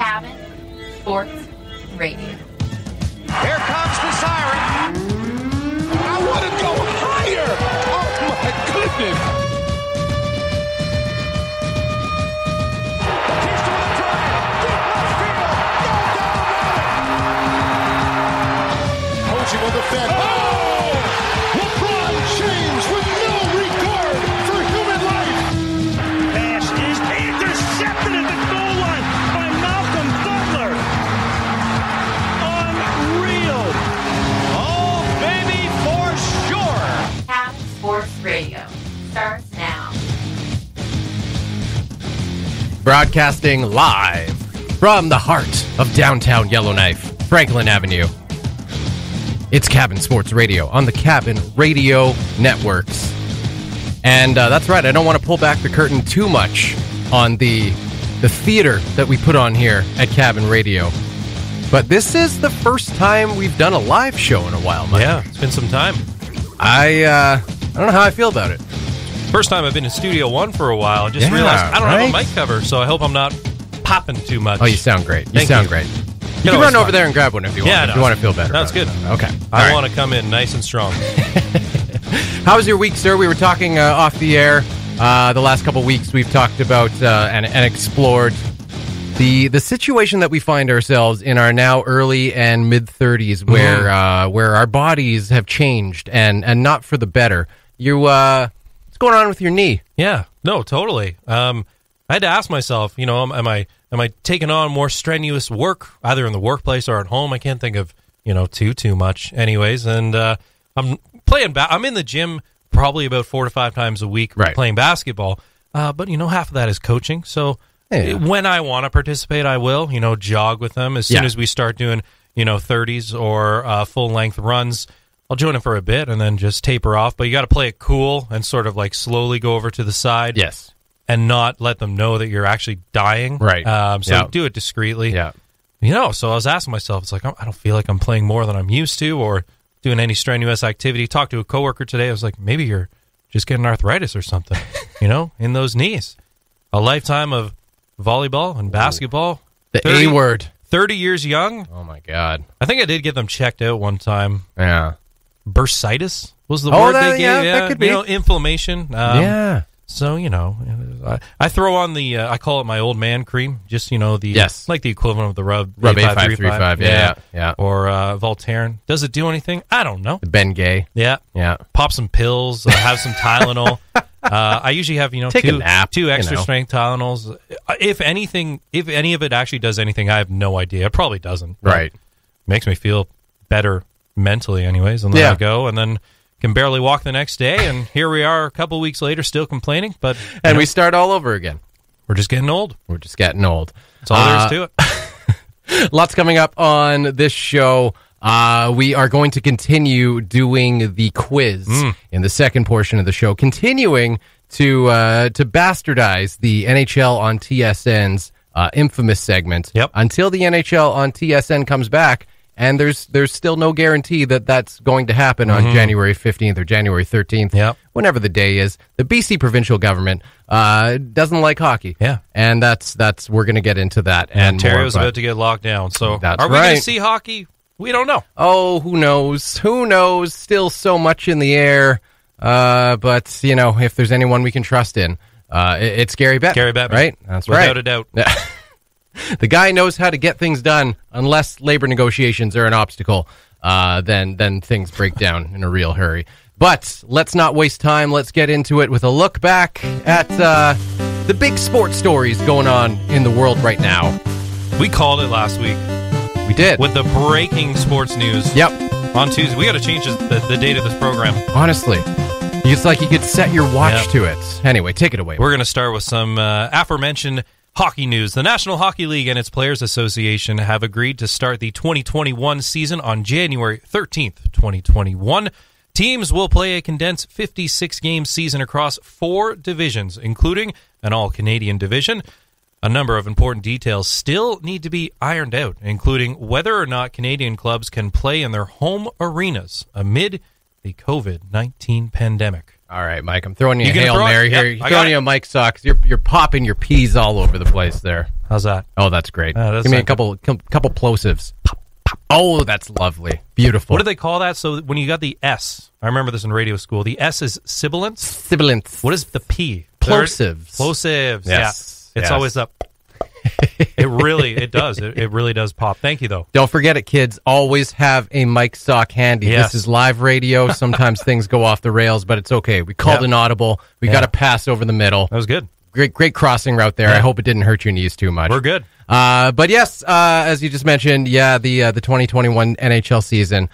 Cabin Sports Radio. Here comes the siren. I want to go higher. Oh, my goodness. Coaching will defend. Oh! LeBron James with no regard for human life. Pass is intercepted at the goal line by Malcolm Butler. Unreal. Oh, baby, for sure. Cabin Sports Radio starts now. Broadcasting live from the heart of downtown Yellowknife, Franklin Avenue. It's Cabin Sports Radio on the Cabin Radio Networks. And that's right, I don't want to pull back the curtain too much on the theater that we put on here at Cabin Radio. But this is the first time we've done a live show in a while, Mike. Yeah, it's been some time. I don't know how I feel about it. First time I've been in Studio One for a while. I just realized I don't have a mic cover, so I hope I'm not popping too much. Oh, you sound great. You Thank sound you. great. You can run over there and grab one if you want. Yeah, if you want to feel better. That's good. Okay. I want to come in nice and strong. How was your week, sir? We were talking off the air. The last couple weeks we've talked about and explored the situation that we find ourselves in our now early and mid-30s where our bodies have changed and not for the better. What's going on with your knee? Yeah, no, totally. I had to ask myself, am I taking on more strenuous work, either in the workplace or at home? I can't think of, too much anyways. And I'm playing, I'm in the gym probably about 4 to 5 times a week playing basketball. But, half of that is coaching. So when I want to participate, I will, jog with them. As soon as we start doing, 30s or full-length runs, I'll join them for a bit and then just taper off. But you got to play it cool and sort of like slowly go over to the side. Yes. And not let them know that you're actually dying. Right. Do it discreetly. Yeah. So I was asking myself, it's like, I don't feel like I'm playing more than I'm used to or doing any strenuous activity. Talked to a coworker today. I was like, maybe you're just getting arthritis or something, in those knees. A lifetime of volleyball and basketball. The A word. 30 years young. Oh, my God. I think I did get them checked out one time. Yeah. Bursitis was the word they gave. Yeah, that could be. Inflammation. Yeah. So, I throw on the, I call it my old man cream, just, like the equivalent of the Rub A535. Yeah. Or Voltaren. Does it do anything? I don't know. The Bengay. Yeah. Pop some pills, have some Tylenol. I usually have, Take a nap, two extra strength Tylenols. If any of it actually does anything, I have no idea. It probably doesn't. Right. Makes me feel better mentally anyways, and then I go, and then can barely walk the next day, and here we are a couple weeks later still complaining, but we start all over again. We're just getting old. That's all there is to it. Lots coming up on this show. We are going to continue doing the quiz in the second portion of the show, continuing to bastardize the NHL on TSN's infamous segment until the NHL on TSN comes back. And there's still no guarantee that that's going to happen on January 15th or January 13th, whenever the day is. The BC provincial government doesn't like hockey. Yeah. And that's we're going to get into that. And Ontario's about to get locked down. So are we going to see hockey? We don't know. Oh, who knows? Who knows? Still so much in the air. But, if there's anyone we can trust in, it's Gary Bettman. Gary Bettman. Right? That's Without a doubt. The guy knows how to get things done. Unless labor negotiations are an obstacle, then things break down in a real hurry. But let's not waste time. Let's get into it with a look back at the big sports stories going on in the world right now. We called it last week. We did. With the breaking sports news. Yep. On Tuesday. We got to change the date of this program. Honestly. It's like you could set your watch to it. Anyway, take it away. We're going to start with some aforementioned hockey news. The National Hockey League and its Players Association have agreed to start the 2021 season on January 13th, 2021. Teams will play a condensed 56-game season across 4 divisions, including an all-Canadian division. A number of important details still need to be ironed out, including whether or not Canadian clubs can play in their home arenas amid the COVID-19 pandemic. All right, Mike, I'm throwing you a Hail Mary here. You're throwing you a Mike Sox. You're popping your peas all over the place there. How's that? Oh, that's great. That's Give me a not couple plosives. Oh, that's lovely. Beautiful. What do they call that? So when you got the S, I remember this in radio school. The S is sibilance. Sibilance. What is the P? Plosives. Plosives. Yes. Yeah. It's Yes. always up. It does. It really does pop. Thank you, though. Don't forget it, kids. Always have a mic stock handy. Yes. This is live radio. Sometimes things go off the rails, but it's okay. We called an audible. We got to pass over the middle. That was good. Great crossing route there. Yeah. I hope it didn't hurt your knees too much. We're good. But yes, as you just mentioned, the 2021 NHL season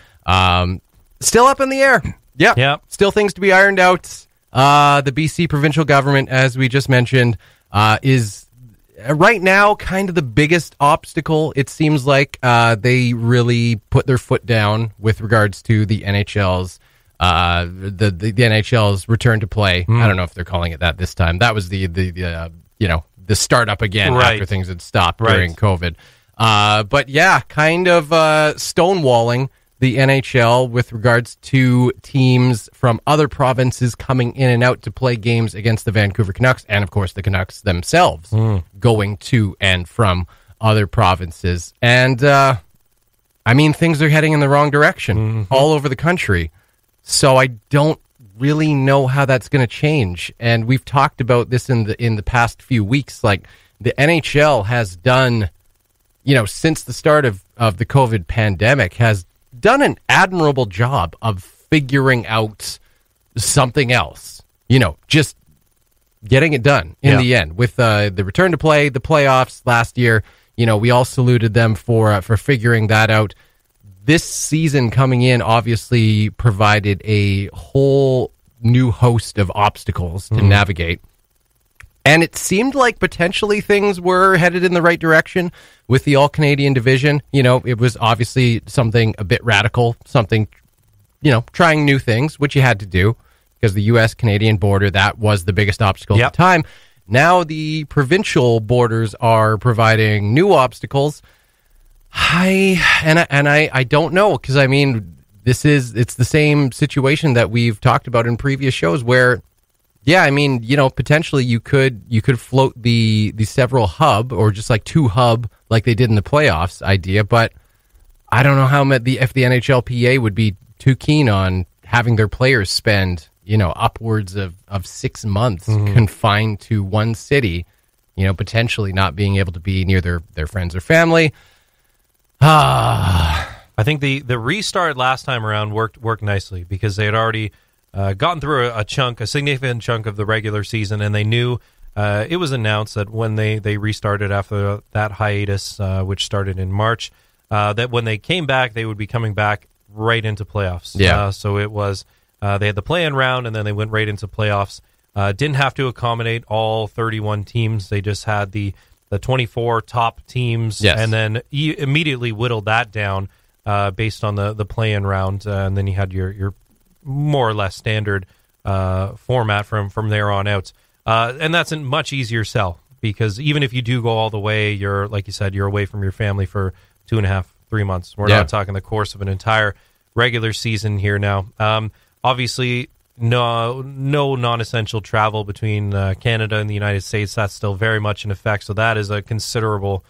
still up in the air. Yeah. Still things to be ironed out. The BC provincial government, as we just mentioned, is right now kind of the biggest obstacle. It seems like they really put their foot down with regards to the NHL's the NHL's return to play. I don't know if they're calling it that this time. That was the startup again after things had stopped during COVID. But yeah, kind of stonewalling the NHL with regards to teams from other provinces coming in and out to play games against the Vancouver Canucks, and of course the Canucks themselves going to and from other provinces. And I mean, things are heading in the wrong direction all over the country. So I don't really know how that's going to change. And we've talked about this in the past few weeks. Like, the NHL has done, since the start of the COVID pandemic, has done an admirable job of figuring out something else, just getting it done in the end with the return to play, the playoffs last year. We all saluted them for figuring that out. This season coming in obviously provided a whole new host of obstacles to navigate. And it seemed like potentially things were headed in the right direction with the All-Canadian division. It was obviously something a bit radical, something, trying new things, which you had to do because the U.S.-Canadian border, that was the biggest obstacle at the time. Now the provincial borders are providing new obstacles. I don't know, because I mean, it's the same situation that we've talked about in previous shows where, potentially you could float the several hub or just like two hub like they did in the playoffs idea, but I don't know if the NHLPA would be too keen on having their players spend upwards of 6 months confined to one city, potentially not being able to be near their friends or family. I think the restart last time around worked nicely because they had already gotten through a significant chunk of the regular season, and they knew it was announced that when they restarted after that hiatus, which started in March, that when they came back, they would be coming back right into playoffs. Yeah. So it was they had the play-in round, and then they went right into playoffs. Didn't have to accommodate all 31 teams. They just had the 24 top teams, and then immediately whittled that down based on the play-in round, and then you had your more or less standard format from there on out. And that's a much easier sell because even if you do go all the way, you're, like you said, you're away from your family for 2.5, 3 months. We're not talking the course of an entire regular season here now. Obviously, no non-essential travel between Canada and the United States. That's still very much in effect. So that is a considerable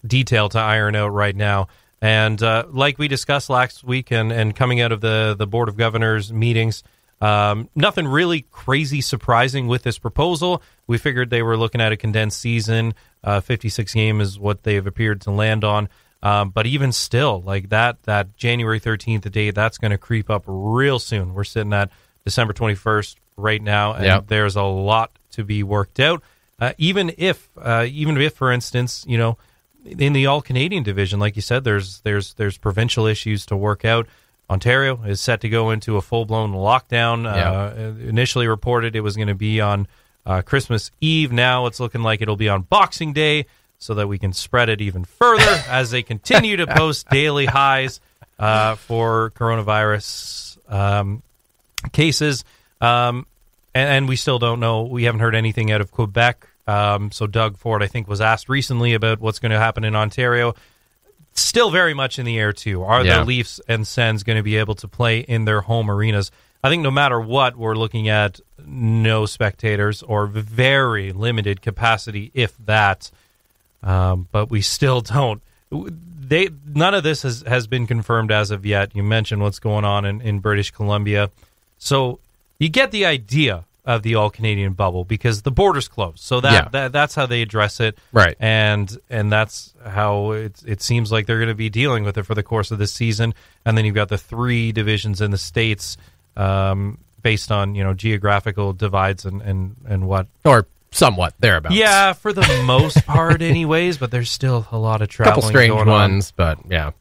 detail to iron out right now. And like we discussed last week and coming out of the Board of Governors meetings, nothing really crazy surprising with this proposal. We figured they were looking at a condensed season. 56 game is what they've appeared to land on. But even still, like that January 13th date, that's going to creep up real soon. We're sitting at December 21st right now, and there's a lot to be worked out. Even if, for instance, in the All-Canadian division, like you said, there's provincial issues to work out. Ontario is set to go into a full-blown lockdown. Initially reported it was going to be on Christmas Eve. Now it's looking like it'll be on Boxing Day, so that we can spread it even further as they continue to post daily highs for coronavirus cases. And we still don't know. We haven't heard anything out of Quebec. So Doug Ford, I think, was asked recently about what's going to happen in Ontario. Still very much in the air, too. Are the Leafs and Sens going to be able to play in their home arenas? I think no matter what, we're looking at no spectators or very limited capacity, if that. But we still don't. None of this has been confirmed as of yet. You mentioned what's going on in British Columbia. So you get the idea of the all-Canadian bubble because the border's closed. So that's how they address it. Right. And that's how it seems like they're going to be dealing with it for the course of this season. And then you've got the 3 divisions in the States based on, geographical divides and what. Or somewhat thereabouts. Yeah, for the most part anyways, but there's still a lot of traveling couple strange going ones, but yeah.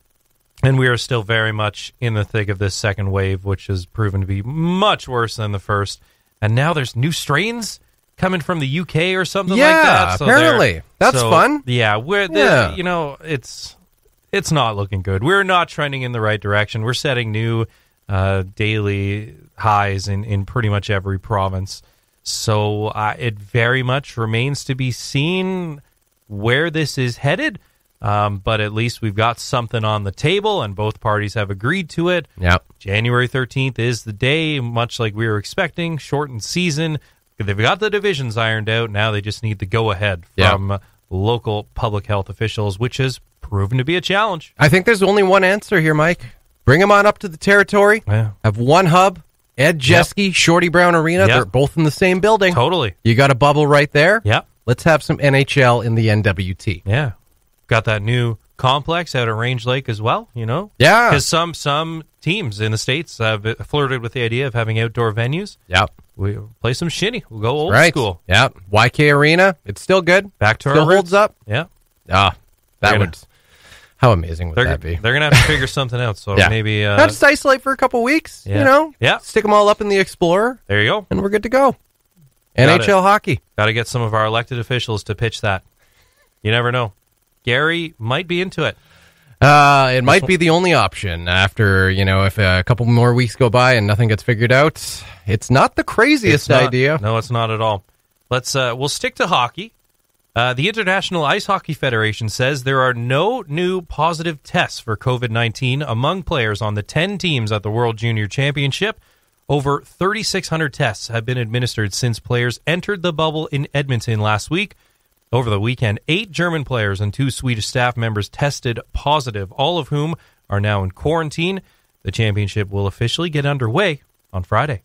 And we are still very much in the thick of this second wave, which has proven to be much worse than the first. And now there's new strains coming from the UK or something like that. So apparently. That's fun. Yeah, it's not looking good. We're not trending in the right direction. We're setting new daily highs in pretty much every province. So it very much remains to be seen where this is headed. But at least we've got something on the table, and both parties have agreed to it. Yep. January 13th is the day, much like we were expecting. Shortened season. They've got the divisions ironed out. Now they just need the go-ahead from local public health officials, which has proven to be a challenge. I think there's only one answer here, Mike. Bring them on up to the territory. Yeah. Have one hub. Ed Jeske, Shorty Brown Arena. They're both in the same building. Totally. You got a bubble right there. Yeah. Let's have some NHL in the NWT. Yeah. Got that new complex out at Range Lake as well, Yeah. Because some teams in the States have flirted with the idea of having outdoor venues. Yep. We play some shinny. We'll go old school. Yeah. YK Arena. It's still good. Back to still our roots. holds up. Yeah. That would. How amazing would that be? They're going to have to figure something out. So maybe. Just isolate for a couple weeks, Yeah. Stick them all up in the Explorer. There you go. And we're good to go. NHL hockey. Got to get some of our elected officials to pitch that. You never know. Gary might be into it. It might be the only option after, if a couple more weeks go by and nothing gets figured out. It's not the craziest idea. No, it's not at all. We'll stick to hockey. The International Ice Hockey Federation says there are no new positive tests for COVID-19 among players on the 10 teams at the World Junior Championship. Over 3,600 tests have been administered since players entered the bubble in Edmonton last week. Over the weekend, 8 German players and 2 Swedish staff members tested positive, all of whom are now in quarantine. The championship will officially get underway on Friday.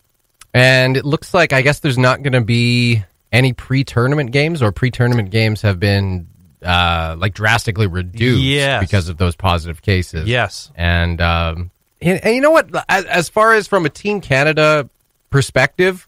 And it looks like, I guess there's not going to be any pre-tournament games, or pre-tournament games have been drastically reduced because of those positive cases. Yes. And you know what? As far as from a Team Canada perspective,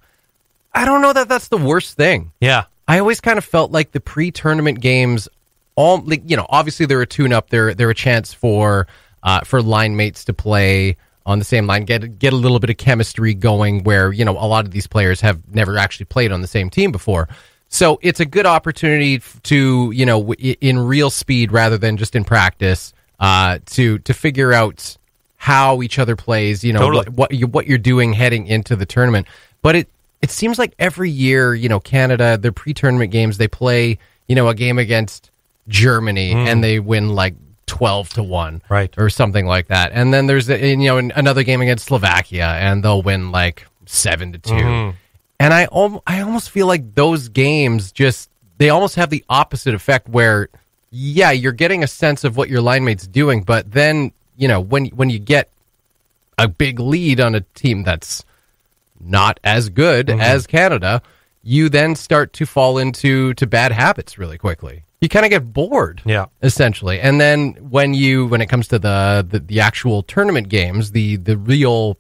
I don't know that that's the worst thing. Yeah. I always kind of felt like the pre-tournament games, obviously they're a tune-up. They're a chance for line mates to play on the same line, get a little bit of chemistry going where, a lot of these players have never actually played on the same team before. So it's a good opportunity to, in real speed rather than just in practice, to figure out how each other plays, totally. what you're doing heading into the tournament. But it seems like every year, Canada, their pre-tournament games, they play, a game against Germany and they win 12-1, right, or something like that. And then there's another game against Slovakia and they'll win 7-2. And I almost feel like those games they almost have the opposite effect where, you're getting a sense of what your line mate's doing, but then, when you get a big lead on a team that's not as good as Canada, you then start to fall into bad habits really quickly. You kind of get bored, essentially. And then when it comes to the actual tournament games, the real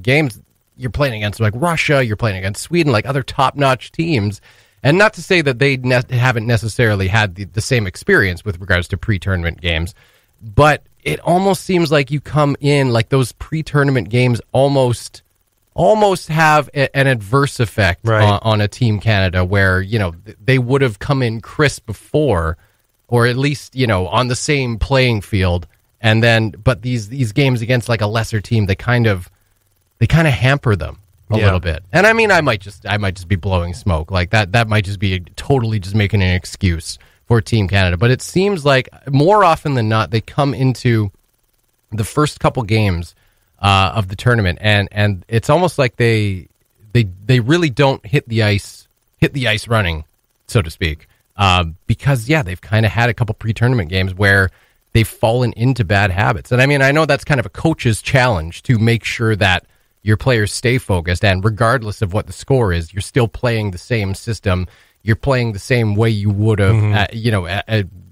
games, you're playing against Russia, you're playing against Sweden, other top-notch teams. And not to say that they haven't necessarily had the same experience with regards to pre-tournament games, but it almost seems like you come in those pre-tournament games almost have an adverse effect on a Team Canada where, they would have come in crisp before, or at least, on the same playing field. And then, but these games against a lesser team, they kind of hamper them a little bit. And I mean, I might just be blowing smoke that might just be totally just making an excuse for Team Canada. But it seems like more often than not, they come into the first couple games of the tournament, and it's almost like they really don't hit the ice running, so to speak, because they've kind of had a couple pre-tournament games where they've fallen into bad habits. And I mean, I know that's kind of a coach's challenge to make sure that your players stay focused, and regardless of what the score is, you're still playing the same system. You're playing the same way you would have,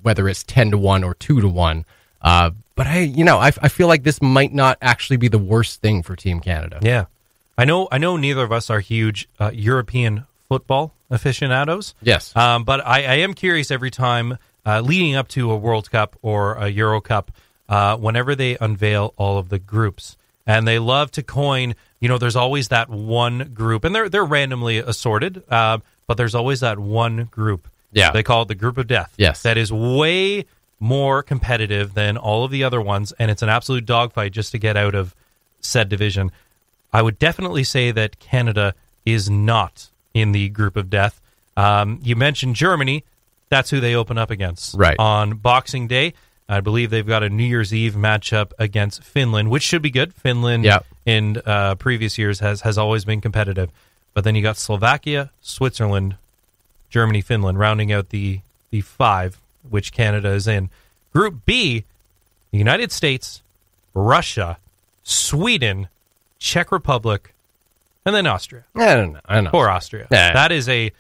whether it's 10-1 or 2-1. But I feel like this might not actually be the worst thing for Team Canada. Yeah, I know neither of us are huge European football aficionados. Yes, but I am curious every time leading up to a World Cup or a Euro Cup, whenever they unveil all of the groups, and they love to coin. There's always that one group, and they're randomly assorted, but there's always that one group. Yeah, they call it the group of death. Yes, that is way more competitive than all of the other ones, and it's an absolute dogfight just to get out of said division. I would definitely say that Canada is not in the group of death. You mentioned Germany. That's who they open up against. Right. On Boxing Day, I believe they've got a New Year's Eve matchup against Finland, which should be good. Finland in previous years has always been competitive. But then you got Slovakia, Switzerland, Germany, Finland, rounding out the five, which Canada is in. Group B, the United States, Russia, Sweden, Czech Republic, and then Austria. I don't know. Poor Austria. Yeah. That is a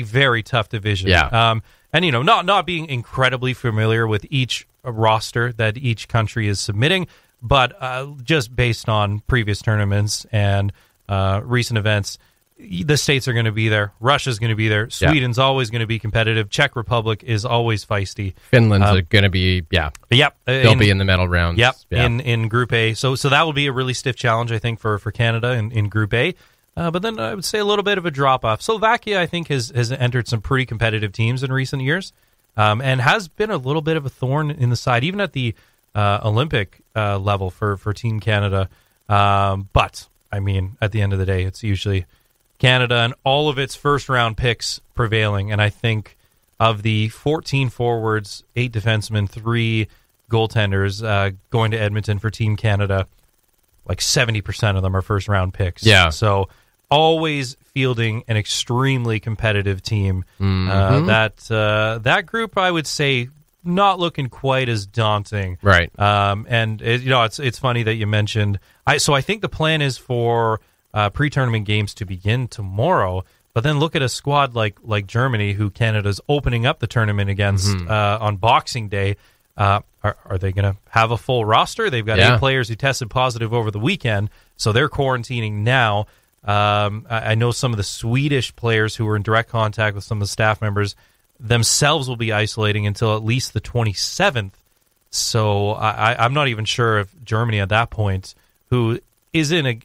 very tough division. Yeah. And not being incredibly familiar with each roster that each country is submitting, but just based on previous tournaments and recent events, the States are going to be there. Russia's going to be there. Sweden's always going to be competitive. Czech Republic is always feisty. Finland's going to be, Yep. They'll be in the medal rounds. Yep. Yeah. In Group A. So that will be a really stiff challenge, I think, for Canada in Group A. But then I would say a little bit of a drop-off. Slovakia, I think, has entered some pretty competitive teams in recent years, and has been a little bit of a thorn in the side, even at the Olympic level for Team Canada. But, I mean, at the end of the day, it's usually Canada and all of its first-round picks prevailing. And I think of the 14 forwards, 8 defensemen, 3 goaltenders going to Edmonton for Team Canada, like 70% of them are first-round picks. Yeah. So always fielding an extremely competitive team. Mm-hmm. That group, I would say, not looking quite as daunting. Right. And it's funny that you mentioned. I think the plan is for pre-tournament games to begin tomorrow. But then look at a squad like Germany, who Canada's opening up the tournament against on Boxing Day. Are they going to have a full roster? They've got 8 players who tested positive over the weekend, so they're quarantining now. I know some of the Swedish players who were in direct contact with some of the staff members themselves will be isolating until at least the 27th. So I'm not even sure if Germany at that point, who is in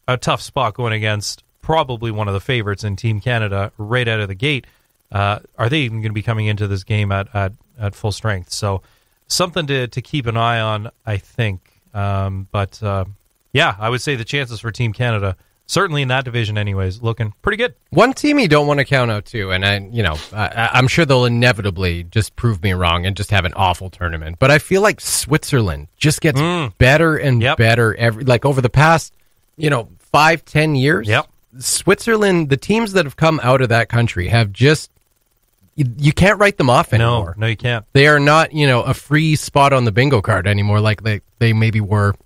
a tough spot going against probably one of the favorites in Team Canada right out of the gate, are they even going to be coming into this game at full strength? So something to keep an eye on, I think. But I would say the chances for Team Canada, certainly in that division anyways, looking pretty good. One team you don't want to count out too, and I'm sure they'll inevitably just prove me wrong and just have an awful tournament. But I feel like Switzerland just gets better and better over the past 5-10 years. Yep. Switzerland, the teams that have come out of that country have just, you can't write them off anymore. No, you can't. They are not, a free spot on the bingo card anymore like they maybe were,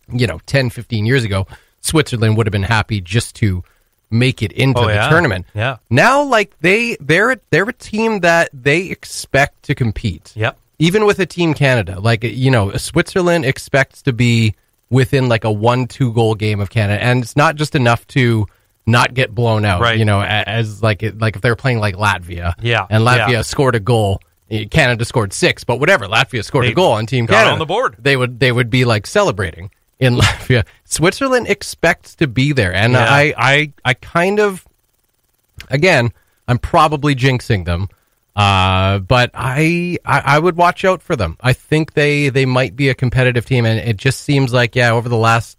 10, 15 years ago. Switzerland would have been happy just to make it into the tournament. Yeah. Now, they're a team that they expect to compete. Yep. Even with a Team Canada. Switzerland expects to be within a 1-2 goal game of Canada, and it's not just enough to not get blown out. Right. As if they're playing like Latvia, and Latvia scored a goal, Canada scored 6, but whatever, Latvia scored a goal on Team Canada on the board. They would be celebrating in Latvia. Switzerland expects to be there, and I kind of, again, I'm probably jinxing them. But I would watch out for them. I think they might be a competitive team, and it just seems like over the last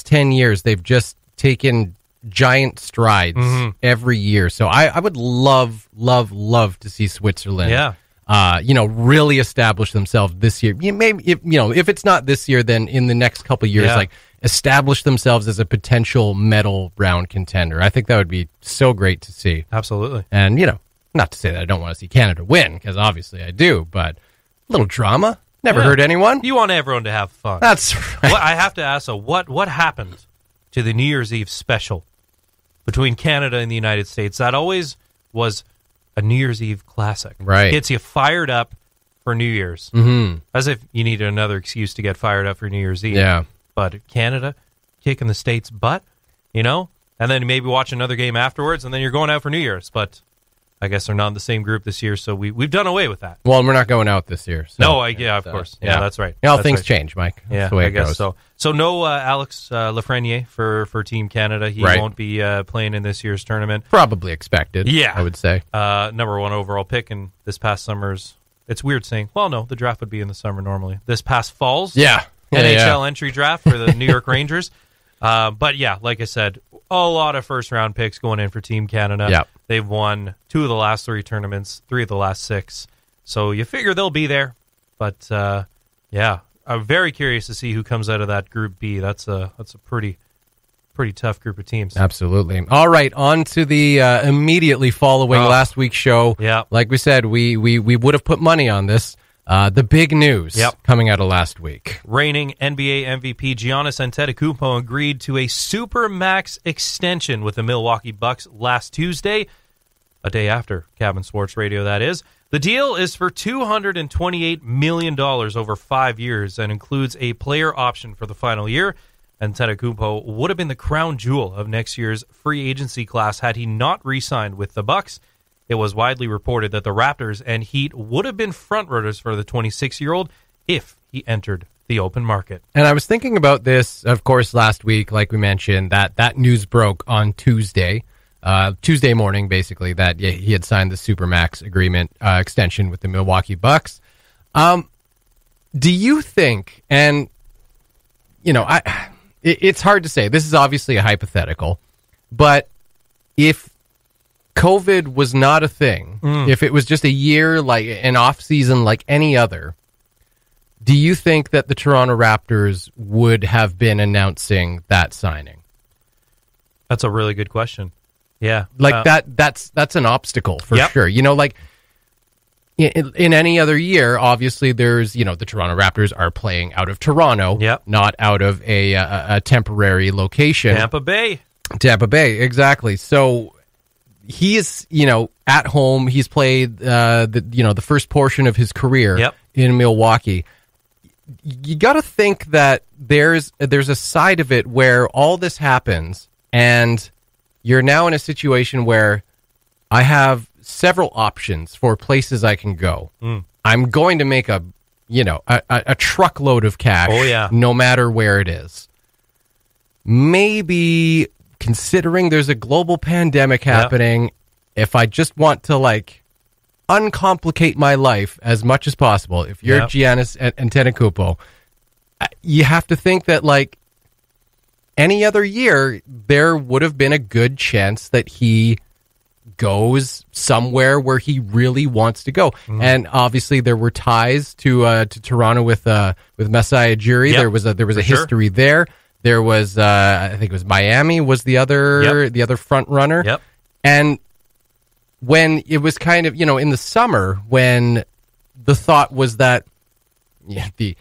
10 years they've just taken giant strides every year. So I would love to see Switzerland really establish themselves this year. Maybe if it's not this year, then in the next couple of years, like establish themselves as a potential medal round contender. I think that would be so great to see. Absolutely. And not to say that I don't want to see Canada win, because obviously I do, but a little drama never hurt anyone. You want everyone to have fun. That's right. Well, I have to ask, so what happened to the New Year's Eve special between Canada and the United States? That always was a New Year's Eve classic. Right. Gets you fired up for New Year's. Mm-hmm. As if you needed another excuse to get fired up for New Year's Eve. Yeah. But Canada kicking the States' butt, and then maybe watch another game afterwards, and then you're going out for New Year's. But I guess they're not in the same group this year, so we've done away with that. Well, and we're not going out this year. So, of course. Yeah, that's right. Things change, Mike. That's the way it goes. So. So no Alex Lafreniere for Team Canada. He won't be playing in this year's tournament. Probably expected, I would say. Number 1 overall pick in this past summer's. It's weird saying, well, no, the draft would be in the summer normally. This past fall's NHL entry draft for the New York Rangers. But yeah, like I said, a lot of first-round picks going in for Team Canada. Yep. They've won 2 of the last 3 tournaments, 3 of the last 6. So you figure they'll be there. But, I'm very curious to see who comes out of that Group B. That's a pretty tough group of teams. Absolutely. All right, on to the immediately following last week's show. Yeah. Like we said, we would have put money on this. The big news coming out of last week. Reigning NBA MVP Giannis Antetokounmpo agreed to a Supermax extension with the Milwaukee Bucks last Tuesday, a day after Cabin Sports Radio, that is. The deal is for $228 million over 5 years and includes a player option for the final year. Antetokounmpo would have been the crown jewel of next year's free agency class had he not re-signed with the Bucks. It was widely reported that the Raptors and Heat would have been frontrunners for the 26-year-old if he entered the open market. And I was thinking about this, of course, last week, like we mentioned, that news broke on Tuesday morning, basically, that he had signed the Supermax agreement extension with the Milwaukee Bucks. Do you think, and, it's hard to say. This is obviously a hypothetical, but if COVID was not a thing, if it was just a year, like an off season like any other, do you think that the Toronto Raptors would have been announcing that signing? That's a really good question. Yeah. That's an obstacle for sure. Like in any other year, obviously there's, the Toronto Raptors are playing out of Toronto, not out of a temporary location. Tampa Bay, exactly. So he is, at home. He's played the first portion of his career in Milwaukee. You got to think that there's a side of it where all this happens, and you're now in a situation where I have several options for places I can go. I'm going to make a truckload of cash, no matter where it is. Maybe, considering there's a global pandemic happening, if I just want to uncomplicate my life as much as possible, if you're Giannis Antetokounmpo, you have to think that any other year, there would have been a good chance that he goes somewhere where he really wants to go. And obviously there were ties to Toronto with Masai Ujiri. There was a history there. There was I think it was Miami was the other front runner. And when it was kind of, in the summer, when the thought was that the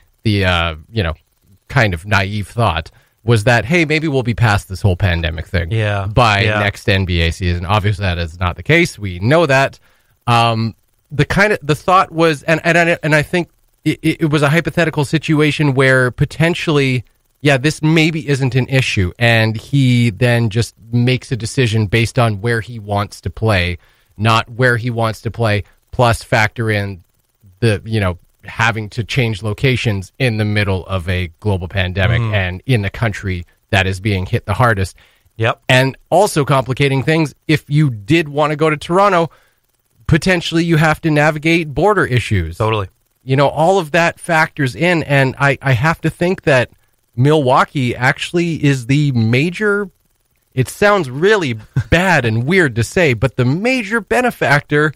kind of naive thought was that, hey, maybe we'll be past this whole pandemic thing by next NBA season. Obviously, that is not the case. We know that. The thought was, and I think it was a hypothetical situation where potentially, this maybe isn't an issue, and he then just makes a decision based on where he wants to play, not where he wants to play, plus factor in the, having to change locations in the middle of a global pandemic and in the country that is being hit the hardest. And also complicating things, if you did want to go to Toronto, potentially you have to navigate border issues. Totally. All of that factors in, and I have to think that Milwaukee actually is the major, it sounds really bad and weird to say, but the major benefactor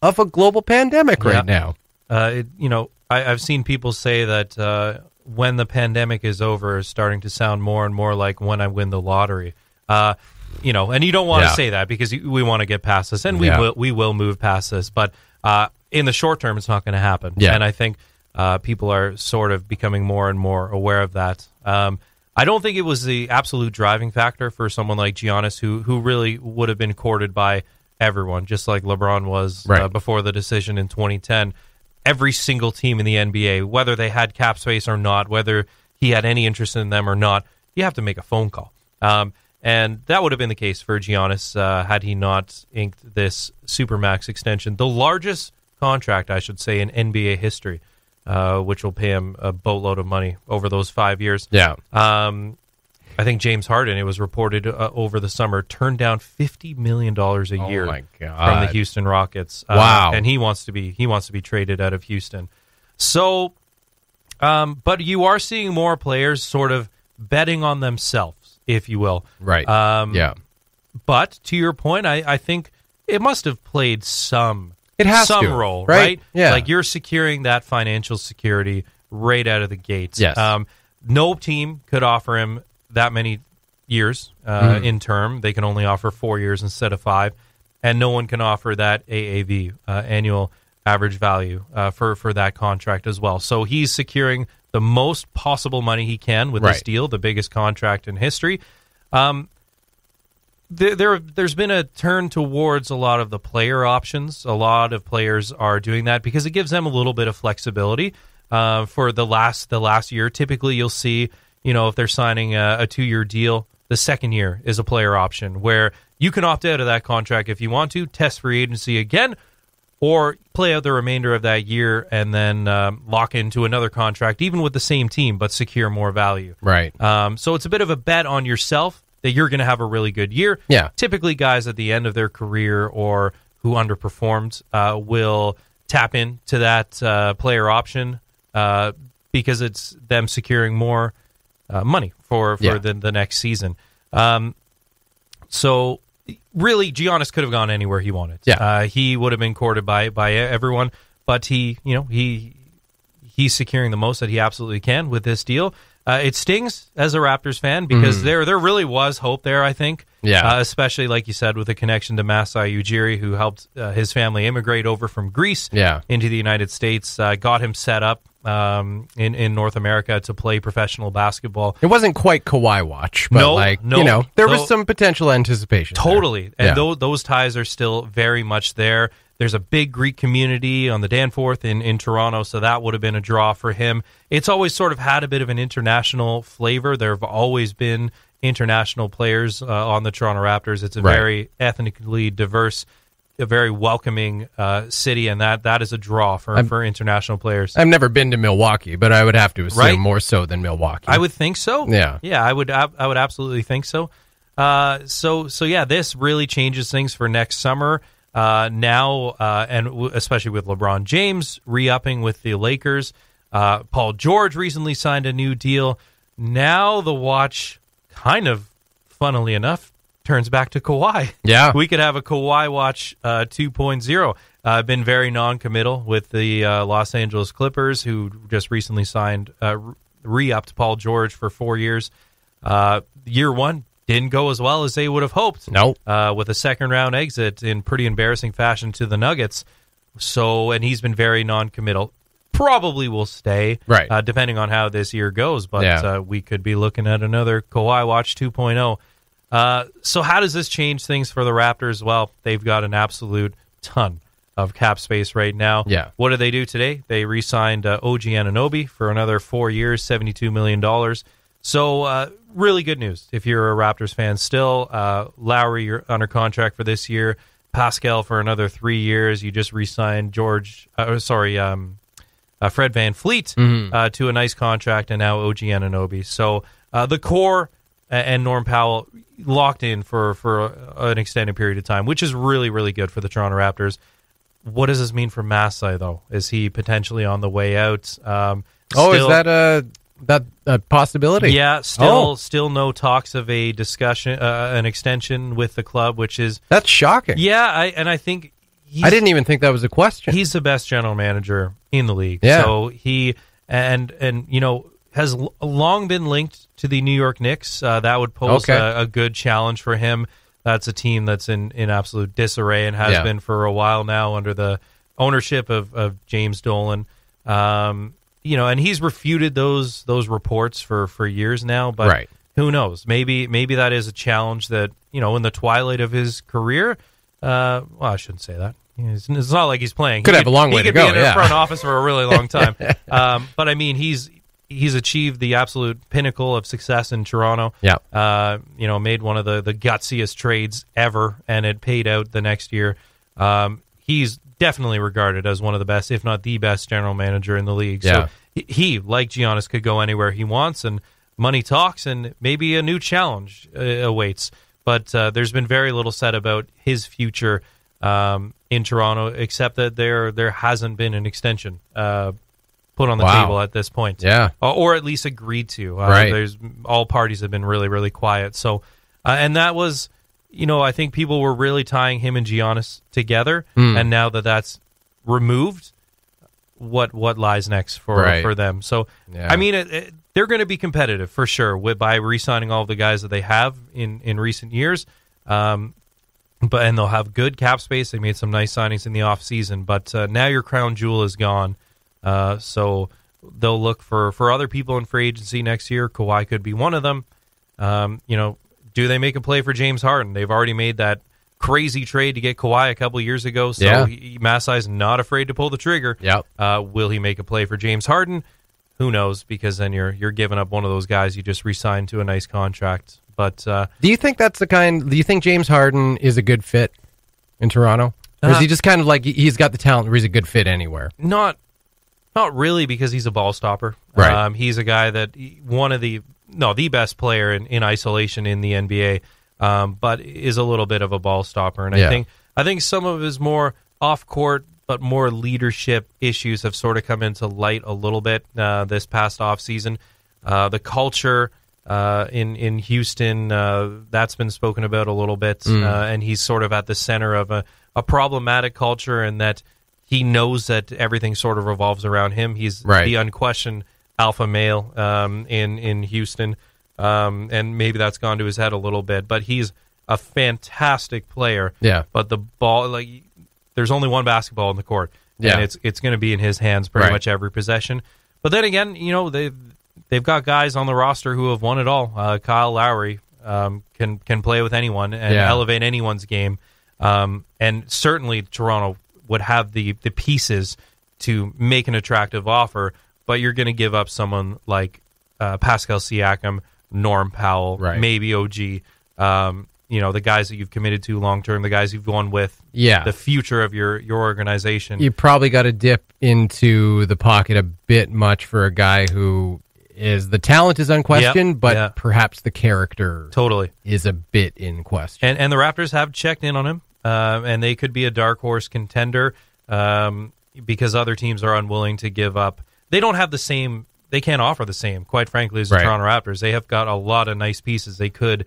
of a global pandemic right now. I've seen people say that when the pandemic is over is starting to sound more and more like when I win the lottery. And you don't want to say that because we want to get past this, and we will move past this. But in the short term, it's not going to happen. Yeah. And I think people are sort of becoming more and more aware of that. I don't think it was the absolute driving factor for someone like Giannis, who really would have been courted by everyone, just like LeBron was before the decision in 2010. Every single team in the NBA, whether they had cap space or not, whether he had any interest in them or not, you have to make a phone call. And that would have been the case for Giannis had he not inked this Supermax extension, the largest contract, I should say, in NBA history, which will pay him a boatload of money over those 5 years. Yeah. I think James Harden, it was reported over the summer, turned down $50 million a year from the Houston Rockets. Wow. And he wants to be traded out of Houston. So, but you are seeing more players sort of betting on themselves, if you will. Right. But to your point, I think it must have played some role, right? Yeah. Like you're securing that financial security right out of the gates. Yes. No team could offer him that many years in term. They can only offer 4 years instead of 5, and no one can offer that AAV, annual average value, for that contract as well. So he's securing the most possible money he can with this deal, the biggest contract in history. There's been a turn towards a lot of the player options. A lot of players are doing that because it gives them a little bit of flexibility. For the last year, typically you'll see, if they're signing a 2-year deal, the second year is a player option where you can opt out of that contract if you want to, test free agency again, or play out the remainder of that year and then lock into another contract, even with the same team, but secure more value. Right. So it's a bit of a bet on yourself that you're going to have a really good year. Yeah. Typically, guys at the end of their career or who underperformed will tap into that player option because it's them securing more money for the next season. So really, Giannis could have gone anywhere he wanted. Yeah. He would have been courted by everyone, but he's securing the most that he absolutely can with this deal. It stings as a Raptors fan because there really was hope there, I think. Yeah. Especially, like you said, with a connection to Masai Ujiri, who helped his family immigrate over from Greece into the United States, got him set up in North America to play professional basketball. It wasn't quite Kawhi-Watch, but there was some potential anticipation. Totally. There. And those ties are still very much there. There's a big Greek community on the Danforth in Toronto, so that would have been a draw for him. It's always sort of had a bit of an international flavor. There have always been international players on the Toronto Raptors. It's a very ethnically diverse, a very welcoming city, and that is a draw for international players. I've never been to Milwaukee, but I would have to assume more so than Milwaukee. I would think so. Yeah. Yeah, I would absolutely think so. So this really changes things for next summer. Now, especially with LeBron James re-upping with the Lakers. Paul George recently signed a new deal. Now the watch, kind of funnily enough, turns back to Kawhi. Yeah. We could have a Kawhi watch 2.0. Been very non-committal with the Los Angeles Clippers, who just recently signed, re-upped Paul George for 4 years. Year one didn't go as well as they would have hoped. No. With a second-round exit in pretty embarrassing fashion to the Nuggets. And he's been very non-committal. Probably will stay, depending on how this year goes. But we could be looking at another Kawhi Watch 2.0. So how does this change things for the Raptors? Well, they've got an absolute ton of cap space right now. Yeah. What did they do today? They re-signed OG Anunoby for another 4 years, $72 million. So really good news if you're a Raptors fan still. Lowry, you're under contract for this year. Pascal for another 3 years. You just re-signed Fred VanVleet to a nice contract, and now OG Anunoby. So the core and Norm Powell locked in for an extended period of time, which is really, really good for the Toronto Raptors. What does this mean for Masai, though? Is he potentially on the way out? Is that a possibility? Yeah, still no talks of a discussion, an extension with the club, which is... That's shocking. Yeah, I think I didn't even think that was a question. He's the best general manager in the league. Yeah. So he and has long been linked to the New York Knicks. That would pose a good challenge for him. That's a team that's in absolute disarray and has been for a while now under the ownership of James Dolan. And he's refuted those reports for years now. But who knows? Maybe that is a challenge that in the twilight of his career. Well, I shouldn't say that. It's not like he's playing. Could have a long way to go. He could be in the front office for a really long time. But I mean, he's achieved the absolute pinnacle of success in Toronto. Yeah. Made one of the gutsiest trades ever, and it paid out the next year. He's definitely regarded as one of the best, if not the best, general manager in the league. Yeah. So he, like Giannis, could go anywhere he wants, and money talks, and maybe a new challenge awaits. But there's been very little said about his future in Toronto, except that there hasn't been an extension put on the table at this point. Yeah. Or at least agreed to. There's all parties have been really, really quiet. So, and that was, I think people were really tying him and Giannis together. And now that that's removed, what lies next for them? So, I mean, they're going to be competitive for sure by re-signing all of the guys that they have in recent years. And they'll have good cap space. They made some nice signings in the offseason, but now your crown jewel is gone. So they'll look for other people in free agency next year. Kawhi could be one of them. Do they make a play for James Harden? They've already made that crazy trade to get Kawhi a couple years ago, so Masai's not afraid to pull the trigger. Will he make a play for James Harden? Who knows? Because then you're giving up one of those guys you just re-signed to a nice contract. But do you think do you think James Harden is a good fit in Toronto? Or is he just kind of like he's got the talent where he's a good fit anywhere? Not really, because he's a ball stopper. Right. He's a guy that the best player in isolation in the NBA, but is a little bit of a ball stopper. And I think some of his more off-court but more leadership issues have sort of come into light a little bit this past offseason. The culture in Houston, that's been spoken about a little bit, and he's sort of at the center of a problematic culture, and that he knows that everything sort of revolves around him. He's the unquestioned alpha male in Houston, and maybe that's gone to his head a little bit, but he's a fantastic player. Yeah. But the ball, there's only one basketball in the court, and it's going to be in his hands pretty much every possession. But then again, they've got guys on the roster who have won it all. Kyle Lowry can play with anyone and elevate anyone's game, and certainly Toronto would have the pieces to make an attractive offer. But you're going to give up someone like Pascal Siakam, Norm Powell, maybe OG. The guys that you've committed to long term, the guys you've gone with, the future of your organization. You probably got to dip into the pocket a bit much for a guy who the talent is unquestioned, but perhaps the character is a bit in question. And the Raptors have checked in on him, and they could be a dark horse contender because other teams are unwilling to give up. They don't have the same. They can't offer the same, quite frankly, as the Toronto Raptors. They have got a lot of nice pieces they could